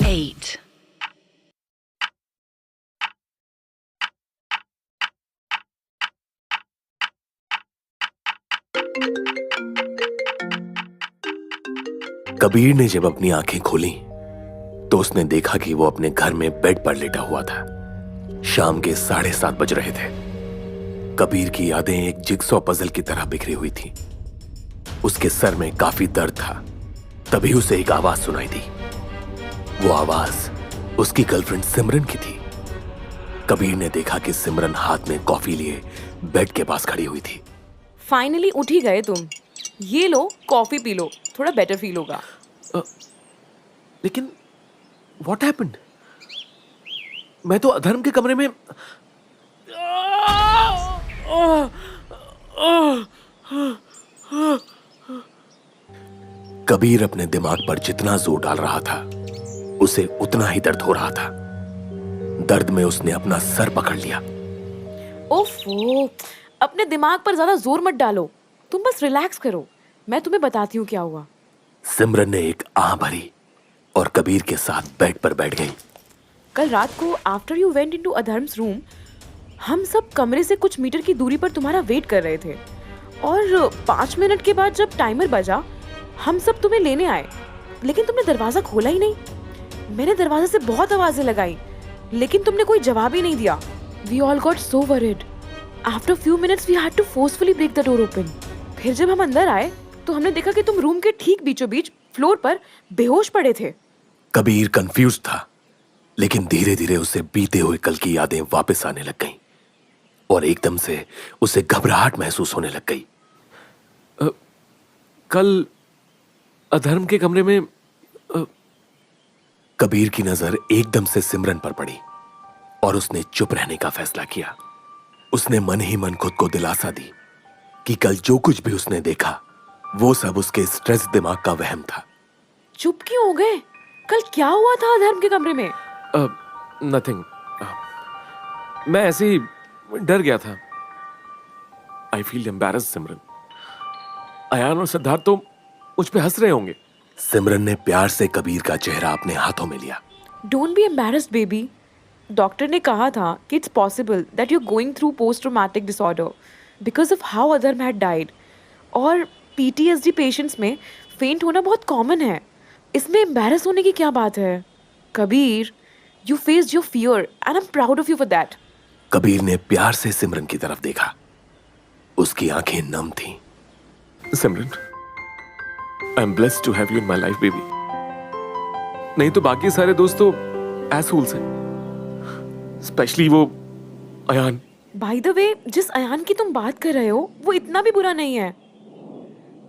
8. कबीर ने जब अपनी आंखें खोली तो उसने देखा कि वो अपने घर में बेड पर लेटा हुआ था। शाम के 7:30 बज रहे थे। कबीर की यादें एक जिगसॉ पजल की तरह बिखरी हुई थी। उसके सर में काफी दर्द था। तभी उसे एक आवाज सुनाई दी। वो आवाज उसकी गर्लफ्रेंड सिमरन की थी। कबीर ने देखा कि सिमरन हाथ में कॉफी लिए बेड के पास खड़ी हुई थी। फाइनली उठ ही गए तुम। ये लो कॉफी पी लो, थोड़ा बेटर फील होगा। लेकिन व्हाट हैपेंड? मैं तो अधर्म के कमरे में। कबीर अपने दिमाग पर जितना जोर डाल रहा था उसे उतना ही दर्द हो रहा था। दर्द में उसने अपना सर पकड़ लिया। ओफो, अपने दिमाग पर ज्यादा जोर मत डालो, तुम बस रिलैक्स करो। मैं तुम्हें बताती हूँ क्या हुआ। सिमरन ने एक आह भरी और कबीर के साथ बेड पर बैठ गई। कल रात को आफ्टर यू वेंट इनटू अधर्म्स रूम, हम सब कमरे से कुछ मीटर की दूरी पर तुम्हारा वेट कर रहे थे और 5 मिनट के बाद जब टाइमर बजा हम सब तुम्हें लेने आए, लेकिन तुमने दरवाजा खोला ही नहीं। मैंने दरवाजे से बहुत आवाजें लगाई लेकिन तुमने कोई जवाब ही नहीं दिया। We all got so worried. After few minutes we had to forcefully break the door open. फिर जब हम अंदर आए तो हमने देखा कि तुम रूम के ठीक बीचों बीच फ्लोर पर बेहोश पड़े थे। कबीर कंफ्यूज था, लेकिन धीरे धीरे उसे बीते हुए कल की यादें वापस आने लग गईं और एकदम से उसे घबराहट महसूस होने लग गई। कल अधर्म के कमरे में। कबीर की नजर एकदम से सिमरन पर पड़ी और उसने चुप रहने का फैसला किया। उसने मन ही मन खुद को दिलासा दी कि कल जो कुछ भी उसने देखा वो सब उसके स्ट्रेस दिमाग का वहम था। चुप क्यों हो गए? कल क्या हुआ था अधर्म के कमरे में? नथिंग। मैं ऐसे ही डर गया था। आई फील एम्बैरेस्ड सिमरन। अयान और सिद्धार्थ तो मुझ पे हंस रहे होंगे। सिमरन ने प्यार से कबीर का चेहरा अपने हाथों में लिया। Don't be embarrassed baby. Doctor ने कहा था कि it's possible that you going through post traumatic disorder because of how अधर्म हैड डाइड। और पीटीएसडी पेशेंट्स में फेंट होना बहुत कॉमन है। इसमें एम्बैरेस होने की क्या बात है? Kabir, you faced your fear and I am proud of you for that. Kabir ने प्यार से सिमरन की तरफ देखा। उसकी आंखें नम थीं। Simran, I am blessed to have you in my life baby. नहीं तो बाकी सारे दोस्त तो एसहूल्स हैं, स्पेशली वो अयान। बाय द वे, जिस अयान की तुम बात कर रहे हो वो इतना भी बुरा नहीं है।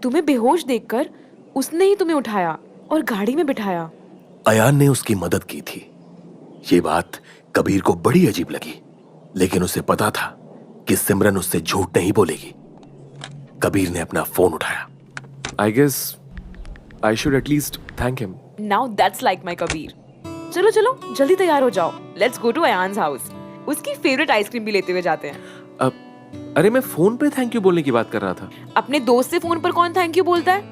तुम्हें बेहोश देखकर उसने ही तुम्हें उठाया और गाड़ी में बिठाया। अयान ने उसकी मदद की थी। ये बात कबीर को बड़ी अजीब लगी, लेकिन उसे पता था कि सिमरन उससे झूठ नहीं बोलेगी। कबीर ने अपना फोन उठाया। I guess I should at least thank him. Now that's like my Kabir. चलो चलो जल्दी तैयार हो जाओ, let's go to Ayaan's house. उसकी फेवरेट आइसक्रीम भी लेते हुए जाते हैं। अरे मैं फोन पे थैंक यू बोलने की बात कर रहा था। अपने दोस्त से फोन पर कौन थैंक यू बोलता है?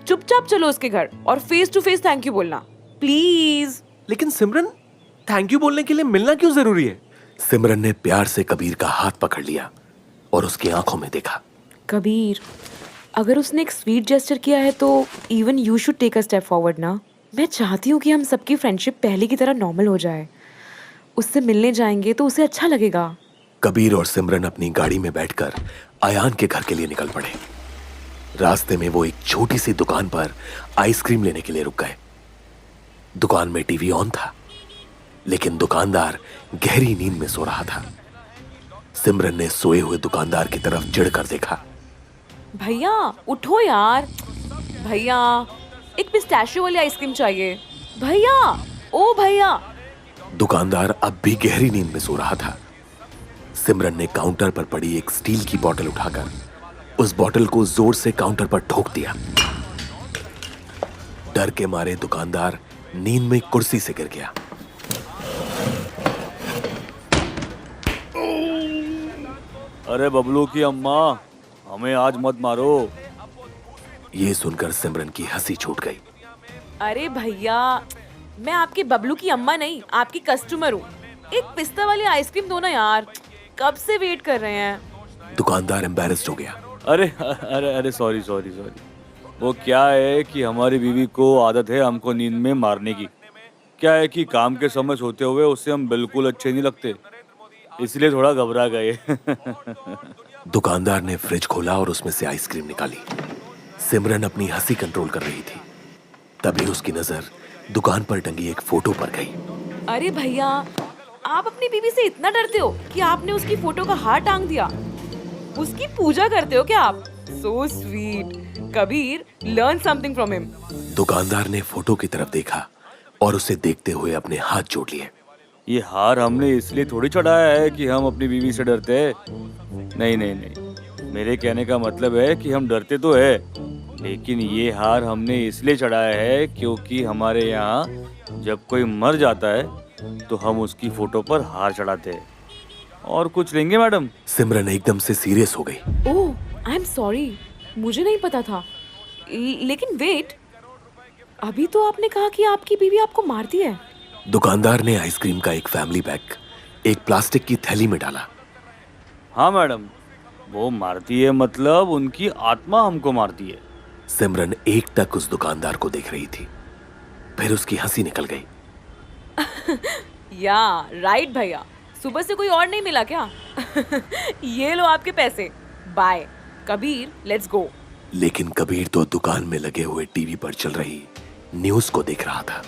चुपचाप चलो उसके घर और face to face thank you बोलना प्लीज। लेकिन सिमरन, थैंक यू बोलने के लिए मिलना क्यों जरूरी है? सिमरन ने प्यार से कबीर का हाथ पकड़ लिया और उसकी आंखों में देखा। कबीर, अगर उसने एक स्वीट जेस्चर किया है तो even you should take a step forward ना। मैं चाहती हूँ कि हम सबकी फ्रेंडशिप पहले की तरह नॉर्मल हो जाए। उससे मिलने जाएंगे तो उसे अच्छा लगेगा। कबीर और सिमरन अपनी गाड़ी में बैठकर अयान के घर के लिए निकल पड़े। रास्ते में वो एक छोटी सी दुकान पर आइसक्रीम लेने के लिए रुक गए। दुकान में टीवी ऑन था, लेकिन दुकानदार गहरी नींद में सो रहा था। सिमरन ने सोए हुए दुकानदार की तरफ चिढ़कर देखा। भैया उठो यार, भैया एक पिस्ताशियो वाली आइसक्रीम चाहिए। भैया, ओ भैया। दुकानदार अब भी गहरी नींद में सो रहा था। सिमरन ने काउंटर पर पड़ी एक स्टील की बोतल उठाकर उस बोतल को जोर से काउंटर पर ठोक दिया। डर के मारे दुकानदार नींद में कुर्सी से गिर गया। अरे बबलू की अम्मा, हमें आज मत मारो। ये सुनकर सिमरन की हंसी छूट गई। अरे भैया, मैं आपके बबलू की अम्मा नहीं, आपकी कस्टमर हूँ। एक पिस्ता वाली आइसक्रीम दो ना यार, कब से वेट कर रहे हैं। दुकानदार एम्बैरेस्ड हो गया। अरे अरे अरे सॉरी सॉरी सॉरी। वो क्या है कि हमारी बीवी को आदत है हमको नींद में मारने की। क्या है कि काम के समय सोते हुए उससे हम बिल्कुल अच्छे नहीं लगते, इसलिए थोड़ा घबरा गए। दुकानदार ने फ्रिज खोला और उसमें से आइसक्रीम निकाली। सिमरन अपनी हंसी कंट्रोल कर रही थी। तभी उसकी नजर दुकान पर टंगी एक फोटो पर गई। अरे भैया, आप अपनी बीवी से इतना डरते हो कि आपने उसकी फोटो का हार टांग दिया। उसकी पूजा करते हो क्या आप? So sweet. Kabir, learn something from him. दुकानदार ने फोटो की तरफ देखा और उसे देखते हुए अपने हाथ जोड़ लिए। ये हार हमने इसलिए थोड़ी चढ़ाया है कि हम अपनी बीवी से डरते हैं। नहीं नहीं नहीं, मेरे कहने का मतलब है कि हम डरते तो है, लेकिन ये हार हमने इसलिए चढ़ाया है क्योंकि हमारे यहाँ जब कोई मर जाता है तो हम उसकी फोटो पर हार चढ़ाते हैं। और कुछ लेंगे मैडम? सिमरन एकदम से सीरियस हो गई। ओह, आई एम सॉरी, मुझे नहीं पता था। लेकिन वेट, अभी तो आपने कहा कि आपकी बीवी आपको मारती है। दुकानदार ने आइसक्रीम का एक फैमिली पैक एक प्लास्टिक की थैली में डाला। हाँ मैडम, वो मारती है मतलब उनकी आत्मा हमको मारती है। सिमरन एक टक उस दुकानदार को देख रही थी, फिर उसकी हंसी निकल गई। या राइट भैया, सुबह से कोई और नहीं मिला क्या? ये लो आपके पैसे, बाय। कबीर, लेट्स गो। लेकिन कबीर तो दुकान में लगे हुए टीवी पर चल रही न्यूज को देख रहा था।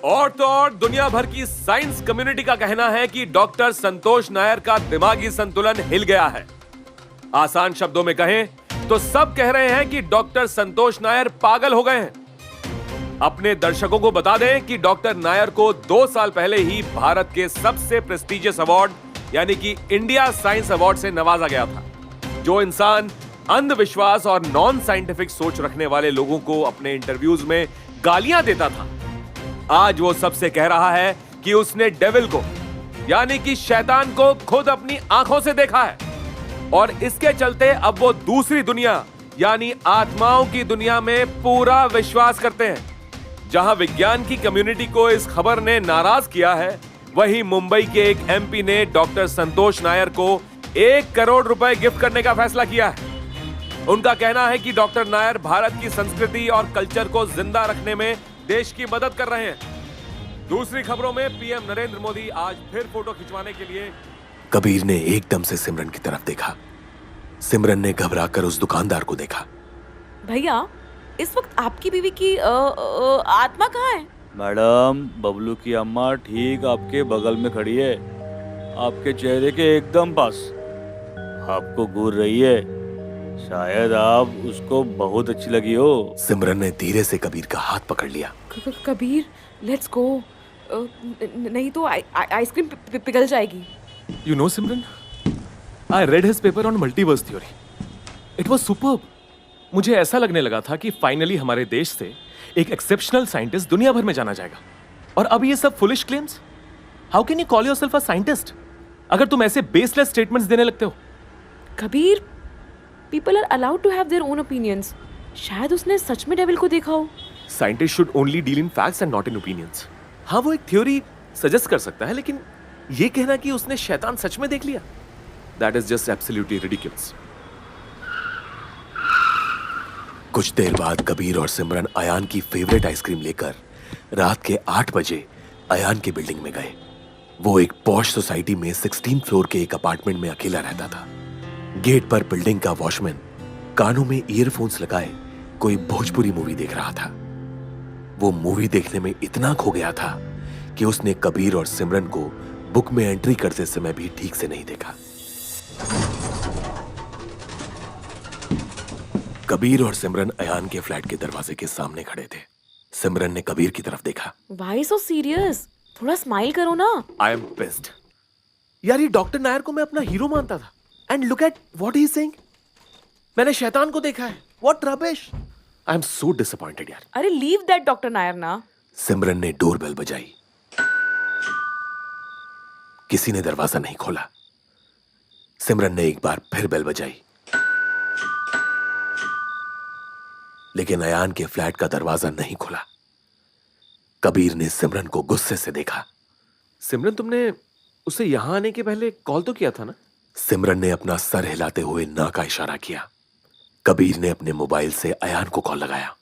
और तो और दुनिया भर की साइंस कम्युनिटी का कहना है कि डॉक्टर संतोष नायर का दिमागी संतुलन हिल गया है। आसान शब्दों में कहें तो सब कह रहे हैं कि डॉक्टर संतोष नायर पागल हो गए हैं। अपने दर्शकों को बता दें कि डॉक्टर नायर को 2 साल पहले ही भारत के सबसे प्रेस्टिजियस अवार्ड यानी कि इंडिया साइंस अवार्ड से नवाजा गया था। जो इंसान अंधविश्वास और नॉन साइंटिफिक सोच रखने वाले लोगों को अपने इंटरव्यूज में गालियां देता था, आज वो सबसे कह रहा है कि उसने डेविल को यानी कि शैतान को खुद अपनी आंखों से देखा है और इसके चलते अब वो दूसरी दुनिया यानी आत्माओं की दुनिया में पूरा विश्वास करते हैं। जहां विज्ञान की कम्युनिटी को इस खबर ने नाराज किया है, वहीं मुंबई के एक एमपी ने डॉक्टर संतोष नायर को 1 करोड़ रुपए गिफ्ट करने का फैसला किया है। उनका कहना है कि डॉक्टर नायर भारत की संस्कृति और कल्चर को जिंदा रखने में देश की मदद कर रहे हैं। दूसरी खबरों में पीएम नरेंद्र मोदी आज फिर फोटो खिंचवाने के लिए। कबीर ने एकदम से सिमरन की तरफ देखा। सिमरन ने घबराकर उस दुकानदार को देखा। भैया, इस वक्त आपकी बीवी की आत्मा कहाँ है? मैडम, बबलू की अम्मा ठीक आपके बगल में खड़ी है, आपके चेहरे के एकदम पास। आपको घूर रही है, शायद आप उसको बहुत अच्छी लगी हो। सिमरन ने धीरे से कबीर का हाथ पकड़ लिया। कबीर, लेट्स गो। नहीं तो आइसक्रीम पिघल जाएगी। You know, Simran, I read his paper on multiverse theory. It was superb. मुझे ऐसा लगने लगा था कि फाइनली हमारे देश से एक एक्सेप्शनल साइंटिस्ट दुनिया भर में जाना जाएगा। और अब ये सब foolish claims? How can you call yourself a scientist अगर तुम ऐसे बेसलेस स्टेटमेंट्स देने लगते हो? Kabir, people are allowed to have their own opinions. शायद उसने सच में डेविल को देखा हो। Scientist should only deal in facts and not in opinions. हाँ, वो एक थ्योरी सजेस्ट कर सकता है, लेकिन ये कहना कि उसने शैतान सच में देख लिया, that is just absolutely ridiculous. कुछ देर बाद कबीर और सिमरन अयान की फेवरेट आइसक्रीम लेकर रात के 8 बजे अयान की बिल्डिंग में गए। वो एक पॉश सोसाइटी में 16 फ्लोर के एक अपार्टमेंट में अकेला रहता था। गेट पर बिल्डिंग का वॉचमैन कानों में ईयरफोन्स लगाए कोई भोजपुरी मूवी देख रहा था। वो मूवी देखने में इतना खो गया था कि उसने कबीर और सिमरन को बुक में एंट्री करते समय भी ठीक से नहीं देखा। कबीर और सिमरन अयान के फ्लैट के दरवाजे के सामने खड़े थे। सिमरन ने कबीर की तरफ देखा। Why so serious? थोड़ा स्माइल करो ना। I am pissed. यार, ये डॉक्टर नायर को मैं अपना हीरो मानता था, and look at what he is saying. मैंने शैतान को देखा है। What rubbish. I am so disappointed यार। अरे लीव दैट डॉक्टर नायर ना। सिमरन ने डोरबेल बजाई। किसी ने दरवाजा नहीं खोला। सिमरन ने एक बार फिर बेल बजाई। लेकिन अयान के फ्लैट का दरवाजा नहीं खुला। कबीर ने सिमरन को गुस्से से देखा। सिमरन, तुमने उसे यहां आने के पहले कॉल तो किया था ना? सिमरन ने अपना सर हिलाते हुए ना का इशारा किया। कबीर ने अपने मोबाइल से अयान को कॉल लगाया,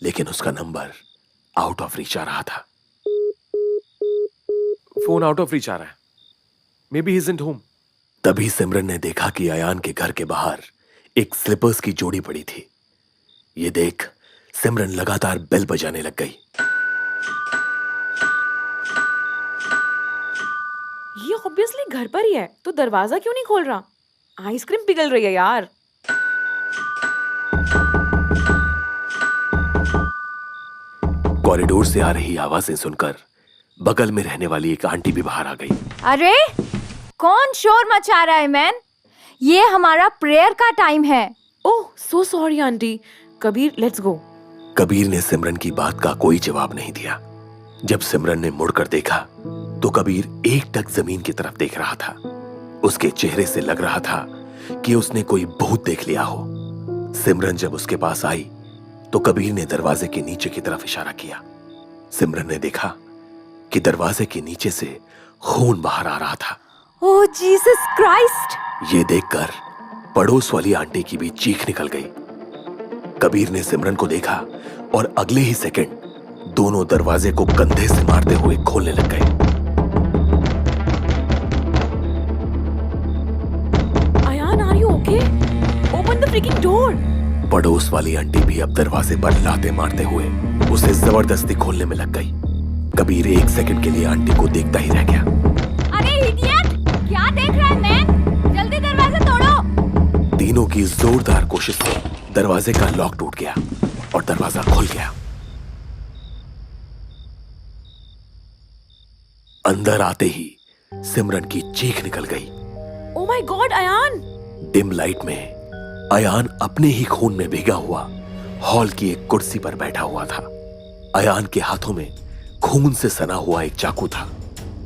लेकिन उसका नंबर आउट ऑफ रीच आ रहा था। फोन आउट ऑफ रीच आ रहा है। May be he isn't home. तभी सिमरन ने देखा कि अयान के घर के बाहर एक स्लिपर्स की जोड़ी पड़ी थी। ये देख सिमरन लगातार बेल बजाने लग गई। ये ऑब्वियसली घर पर ही है, तो दरवाजा क्यों नहीं खोल रहा? आइसक्रीम पिघल रही है यार। कॉरिडोर से आ रही आवाजें सुनकर बगल में रहने वाली एक आंटी भी बाहर आ गई। अरे कौन शोर मचा रहा है मैन? ये हमारा प्रेयर का टाइम है। Oh so sorry aunty. Kabir, let's go. Kabir ने सिमरन की बात का कोई जवाब नहीं दिया। जब सिमरन ने मुड़कर देखा तो कबीर एकटक जमीन की तरफ देख रहा था। उसके चेहरे से लग रहा था कि उसने कोई भूत देख लिया हो। सिमरन जब उसके पास आई तो कबीर ने दरवाजे के नीचे की तरफ इशारा किया। सिमरन ने देखा कि दरवाजे के नीचे से खून बाहर आ रहा था। ओह जीसस क्राइस्ट! ये देखकर पड़ोस वाली आंटी की भी चीख निकल गई। कबीर ने सिमरन को देखा और अगले ही सेकंड दोनों दरवाजे को कंधे से मारते हुए खोलने लग गए। Ayaan, are you okay? Open the freaking door. पड़ोस वाली आंटी भी अब दरवाजे पर लाते मारते हुए उसे जबरदस्ती खोलने में लग गई। कबीर एक सेकंड के लिए आंटी को देखता ही रह गया। अरे इडियट! क्या देख रहा है मैन? जल्दी दरवाजा तोड़ो! तीनों की जोरदार कोशिश से दरवाजे का लॉक टूट गया और दरवाजा खुल गया। अंदर आते ही सिमरन की चीख निकल गई। Oh my god Ayaan! Dim light में अयान अपने ही खून में भीगा हुआ हॉल की एक कुर्सी पर बैठा हुआ था। अयान के हाथों में खून से सना हुआ एक चाकू था।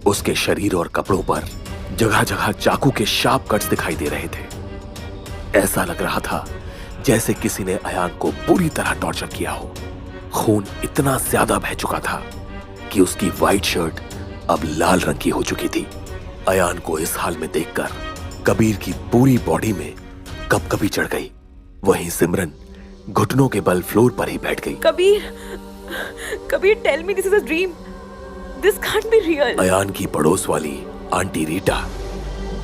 उसके शरीर और कपड़ों पर जगह जगह चाकू के शार्प कट्स दिखाई दे रहे थे। ऐसा लग रहा था जैसे किसी ने अयान को पूरी तरह टॉर्चर किया हो। खून इतना ज्यादा बह चुका था कि उसकी व्हाइट शर्ट अब लाल रंग की हो चुकी थी। अयान को इस हाल में देखकर कबीर की पूरी बॉडी में कपकपी चढ़ गई। वहीं सिमरन घुटनों के बल फ्लोर पर ही बैठ गई। Kabir, Kabir, tell me this is a dream. This can't be real. Ayaan की पड़ोस वाली आंटी रीटा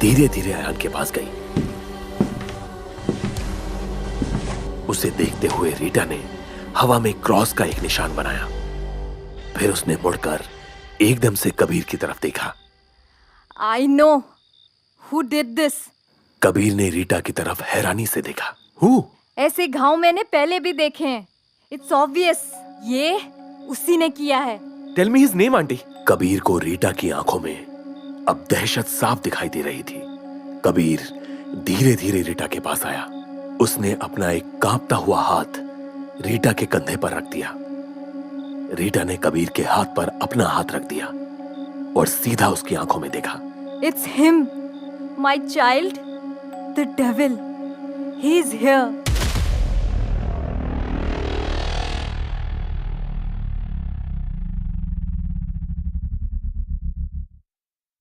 धीरे धीरे अयान के पास गई। उसे देखते हुए रीटा ने हवा में क्रॉस का एक निशान बनाया। फिर उसने मुड़कर एकदम से कबीर की तरफ देखा। I know who did this. Kabir ने रीटा की तरफ हैरानी से देखा। हु? ऐसे घाव मैंने पहले भी देखे हैं। इट्स ऑब्वियस ये उसी ने किया है। Tell me his name aunty. Kabir को रीटा की आंखों में अब दहशत साफ दिखाई दे रही थी। कबीर धीरे धीरे रीटा के पास आया। उसने अपना एक कांपता हुआ हाथ रीटा के कंधे पर रख दिया। रीटा ने कबीर के हाथ पर अपना हाथ रख दिया और सीधा उसकी आंखों में देखा। It's him, my child, the devil. He is here.